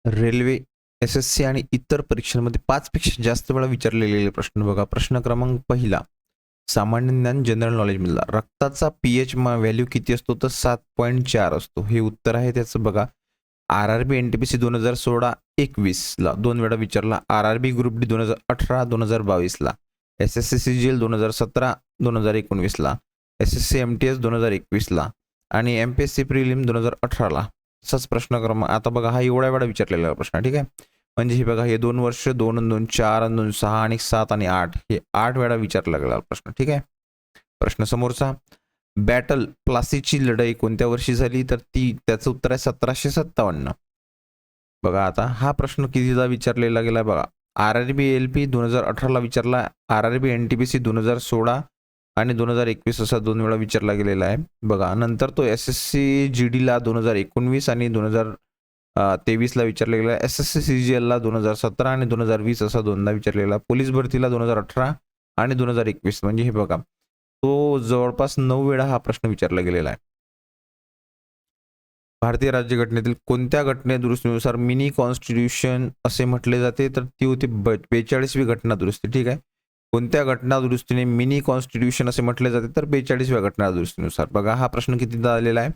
Railway, SSC आणि इतर परीक्षांमध्ये 5 पेक्षा जास्त वेळा विचारलेले प्रश्न बघा. प्रश्न क्रमांक पहिला, सामान्य ज्ञान जनरल नॉलेजमधला. रक्ताचा पी-एच व्हॅल्यू किती असतो? तर 7.4 असतो. हे उत्तर आहे त्याचं बघा. आर-आर-बी एन-टी-पी-सी 2016-21ला 2 वेळा विचारला. आर-आर-बी ग्रुप डी 2018-2022ला. एस-एस-सी सी-जी-एल 2017-2019ला. एस-एस-सी एम-टी-एस 2021ला आणि एम-पी-एस-सी प्रिलिम 2018ला. असाच प्रश्न क्रमांक आता बघा, हा एवढ्या वेळा विचारलेला प्रश्न, ठीक आहे. म्हणजे हे बघा, हे 2 वर्ष, 2 आणि 2, 4 आणि 2, 6 आणि 7 आणि 8, हे 8 वेळा विचारला गेला प्रश्न, ठीक आहे. प्रश्न समोरचा, बॅटल प्लासीची लढाई कोणत्या वर्षी झाली? तर त्याचं उत्तर आहे 1757. बघा आता हा प्रश्न कितीदा विचारलेला गेला बघा. आर-आर-बी एल-पी 2018ला विचारला. आर-आर-बी एन-टी-पी-सी 2016 आणि 2021 असा 2 वेळा विचारला गेलेला आहे बघा. नंतर तो एस-एस-सी जी-डीला 2019 आणि 2023ला विचारला गेला. एस-एस-सी सी-जी-एलला 2017 आणि 2020 असा 2दा विचारलेला. पोलीस भरतीला 2018 आणि 2021, म्हणजे हे बघा, तो जवळपास 9 वेळा हा प्रश्न विचारला गेलेला आहे. भारतीय राज्यघटनेतील कोणत्या घटने दुरुस्तीनुसार मिनी कॉन्स्टिट्यूशन असे म्हटले जाते? तर ती होती 42वी घटना दुरुस्ती, ठीक आहे. कोणत्या घटना दुरुस्तीने मिनी कॉन्स्टिट्यूशन असे म्हटले जाते? तर 42व्या घटना दुरुस्तीनुसार. बघा हा प्रश्न कितीदा आलेला आहे.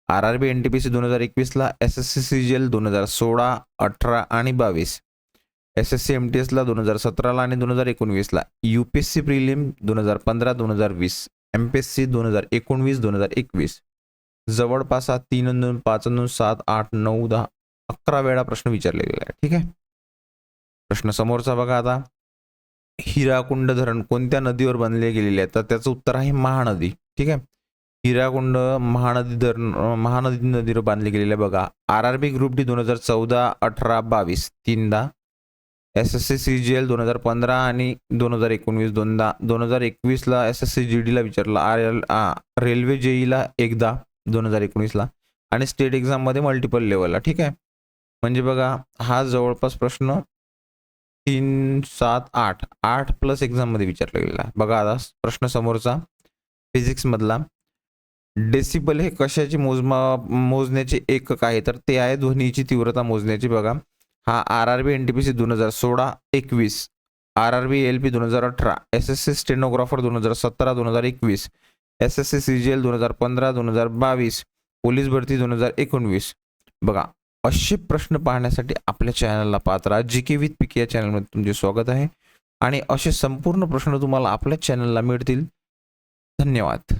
आर-आर-बी एन-टी-पी-सी 2021ला, एस-एस-सी सी-जी-एल 2016, 18 आणि 22, एस-एस-सी एम-टी-एसला 2017ला आणि 2019ला, यू-पी-एस-सी प्रिलिम 2015, 2020, एम-पी-एस-सी 2019, 2021. जवळपास 3, 2, 5, 2, 7, 8, 9, 10, 11 वेळा प्रश्न विचारले गेले आहे, ठीक आहे. प्रश्न समोरचा बघा आता, हिराकुंड धरण कोणत्या नदीवर बांधले गेलेले आहे? तर त्याचं उत्तर आहे महानदी, ठीक आहे. हिराकुंड महानदी नदीवर बांधले गेलेले बघा. आर-आर-बी ग्रुप डी 2014, 18, 22 तीनदा. एस-एस-सी सी-जी-एल 2015 आणि 2019 दोनदा. 2021ला एस-एस-सी जी-डीला विचारला. रेल्वे जे-ईला एकदा 2019ला आणि स्टेट एक्झाममध्ये मल्टिपल लेवलला, ठीक आहे. म्हणजे बघा, हा जवळपास प्रश्न 3, 7, 8 प्लस एक्झाममध्ये विचारला गेलेला. बघा आता प्रश्न समोरचा, फिजिक्समधला. डेसिबल हे कशाची मोजण्याचे एकक आहे? तर ते आहे ध्वनीची तीव्रता मोजण्याची बघा. हा RRB NTPC 2016-21, RRB LP 2018, SSC stenographer 2017-2021, SSC CGL 2015, 2022, police भरती 2019. बघा, असे प्रश्न पाहण्यासाठी आपल्या चॅनलला पाहत राहा. जी-के विथ पी-के या चॅनलमध्ये तुमचे स्वागत आहे आणि असे संपूर्ण प्रश्न तुम्हाला आपल्या चॅनलला मिळतील. धन्यवाद.